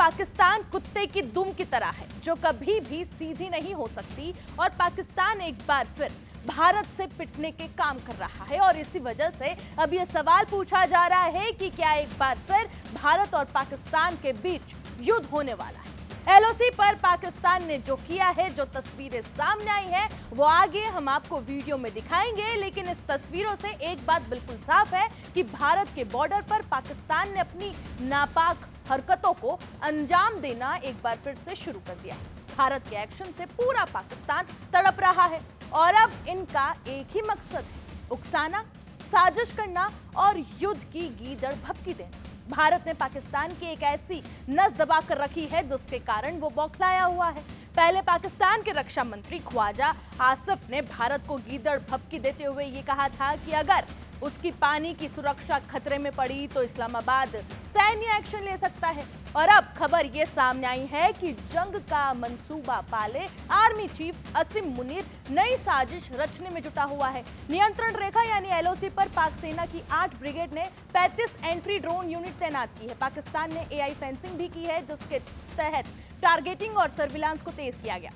पाकिस्तान कुत्ते की दुम की तरह है जो कभी भी सीधी नहीं हो सकती और पाकिस्तान एक बार फिर भारत से पिटने के काम कर रहा है। और इसी वजह से अब यह सवाल पूछा जा रहा है कि क्या एक बार फिर भारत और पाकिस्तान के बीच युद्ध होने वाला है। एलओसी पर पाकिस्तान ने जो किया है, जो तस्वीरें सामने आई है, वो आगे हम आपको वीडियो में दिखाएंगे। लेकिन इस तस्वीरों से एक बात बिल्कुल साफ है कि भारत के बॉर्डर पर पाकिस्तान ने अपनी नापाक हरकतों को अंजाम देना एक बार फिर से शुरू कर दिया है। भारत के एक्शन से पूरा पाकिस्तान तड़प रहा है और अब इनका एक ही मकसद है, उकसाना, साजिश करना और युद्ध की गीदड़ भभकी देना। भारत ने पाकिस्तान की एक ऐसी नस दबा कर रखी है जिसके कारण वो बौखलाया हुआ है। पहले पाकिस्तान के रक्षा मंत्री ख्वाजा आसिफ ने भारत को गीदड़ भभकी देते हुए ये कहा था कि अगर उसकी पानी की सुरक्षा खतरे में पड़ी तो इस्लामाबाद सैन्य एक्शन ले सकता है। और अब खबर ये सामने आई है कि जंग का मंसूबा पाले आर्मी चीफ असीम मुनीर नई साजिश रचने में जुटा हुआ है। नियंत्रण रेखा यानी एलओसी पर पाक सेना की 8 ब्रिगेड ने 35 एंट्री ड्रोन यूनिट तैनात की है। पाकिस्तान ने एआई फेंसिंग भी की है जिसके तहत टारगेटिंग और सर्विलांस को तेज किया गया।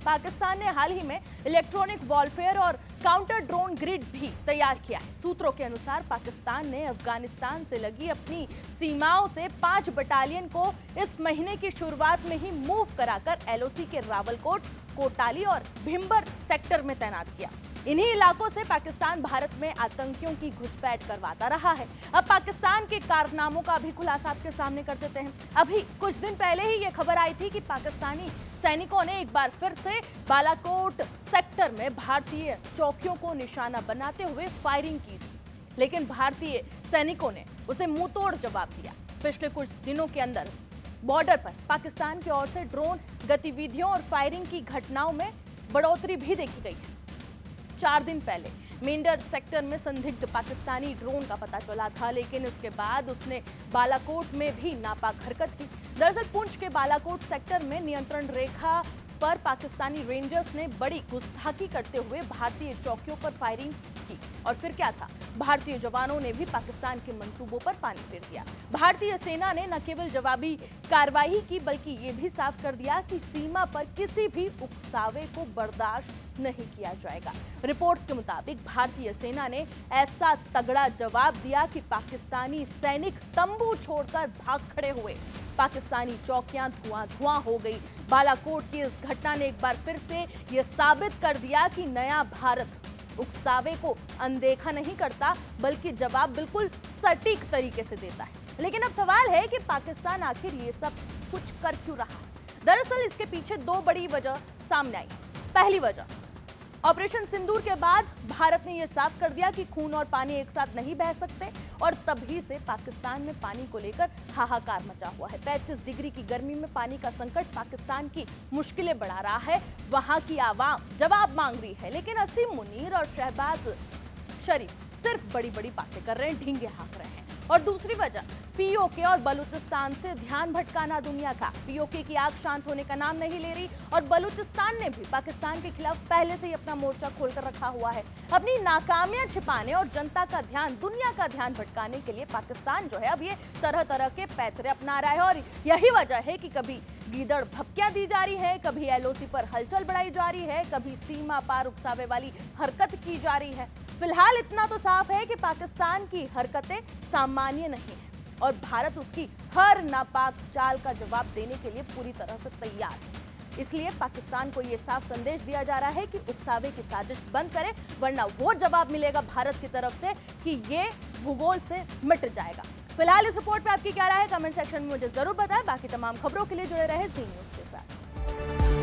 पाकिस्तान ने हाल ही में इलेक्ट्रॉनिक वॉरफेयर और काउंटर ड्रोन ग्रिड भी तैयार किया है। सूत्रों के अनुसार पाकिस्तान ने अफगानिस्तान से लगी अपनी सीमाओं से 5 बटालियन को इस महीने की शुरुआत में ही मूव कराकर एलओसी के रावलकोट, कोटाली और भिम्बर सेक्टर में तैनात किया। इन्हीं इलाकों से पाकिस्तान भारत में आतंकियों की घुसपैठ करवाता रहा है। अब पाकिस्तान के कारनामों का भी खुलासा आपके सामने कर देते हैं। अभी कुछ दिन पहले ही ये खबर आई थी कि पाकिस्तानी सैनिकों ने एक बार फिर से बालाकोट सेक्टर में भारतीय चौकियों को निशाना बनाते हुए फायरिंग की थी, लेकिन भारतीय सैनिकों ने उसे मुंहतोड़ जवाब दिया। पिछले कुछ दिनों के अंदर बॉर्डर पर पाकिस्तान की ओर से ड्रोन गतिविधियों और फायरिंग की घटनाओं में बढ़ोतरी भी देखी गई है। 4 दिन पहले मेंढर सेक्टर में संदिग्ध पाकिस्तानी ड्रोन का पता चला था, लेकिन इसके बाद उसने बालाकोट में भी नापाक हरकत की। दरअसल पुंछ के बालाकोट सेक्टर में नियंत्रण रेखा पर पाकिस्तानी रेंजर्स ने बड़ी गुस्ताखी करते हुए भारतीय चौकियों पर फायरिंग की। और फिर क्या था, भारतीय जवानों ने भी पाकिस्तान के मंसूबों पर पानी फेर दिया। भारतीय सेना ने न केवल जवाबी कार्रवाई की बल्कि ये भी साफ कर दिया कि सीमा पर किसी भी उकसावे को बर्दाश्त नहीं किया जाएगा। रिपोर्ट्स के मुताबिक भारतीय सेना ने ऐसा तगड़ा जवाब दिया कि पाकिस्तानी सैनिक तंबू छोड़कर भाग खड़े हुए। पाकिस्तानी चौकियां धुआं धुआं हो गई। बालाकोट की इस घटना ने एक बार फिर से यह साबित कर दिया कि नया भारत उकसावे को अनदेखा नहीं करता बल्कि जवाब बिल्कुल सटीक तरीके से देता है। लेकिन अब सवाल है कि पाकिस्तान आखिर ये सब कुछ कर क्यों रहा है। दरअसल इसके पीछे 2 बड़ी वजह सामने आई। पहली वजह, ऑपरेशन सिंदूर के बाद भारत ने यह साफ कर दिया कि खून और पानी एक साथ नहीं बह सकते और तभी से पाकिस्तान में पानी को लेकर हाहाकार मचा हुआ है। 35 डिग्री की गर्मी में पानी का संकट पाकिस्तान की मुश्किलें बढ़ा रहा है। वहां की आवाम जवाब मांग रही है, लेकिन असीम मुनीर और शहबाज शरीफ सिर्फ बड़ी बड़ी बातें कर रहे हैं, ढींगे हाँक रहे हैं। और दूसरी वजह, पीओके और बलूचिस्तान से ध्यान भटकाना दुनिया का। पीओके की आग शांत होने का नाम नहीं ले रही और बलूचिस्तान ने भी पाकिस्तान के खिलाफ पहले से ही अपना मोर्चा खोलकर रखा हुआ है। अपनी नाकामियां छिपाने और जनता का ध्यान, दुनिया का ध्यान भटकाने के लिए पाकिस्तान जो है अब ये तरह तरह के पैतरे अपना रहा है। और यही वजह है कि कभी गीदड़ भभकियां दी जा रही है, कभी एलओसी पर हलचल बढ़ाई जा रही है, कभी सीमा पार उकसावे वाली हरकत की जा रही है। फिलहाल इतना तो साफ है कि पाकिस्तान की हरकतें सामान्य नहीं है और भारत उसकी हर नापाक चाल का जवाब देने के लिए पूरी तरह से तैयार है। इसलिए पाकिस्तान को यह साफ संदेश दिया जा रहा है कि उकसावे की साजिश बंद करें, वरना वो जवाब मिलेगा भारत की तरफ से कि ये भूगोल से मिट जाएगा। फिलहाल इस रिपोर्ट पे आपकी क्या राय है, कमेंट सेक्शन में मुझे जरूर बताएं। बाकी तमाम खबरों के लिए जुड़े रहे जी न्यूज़ के साथ।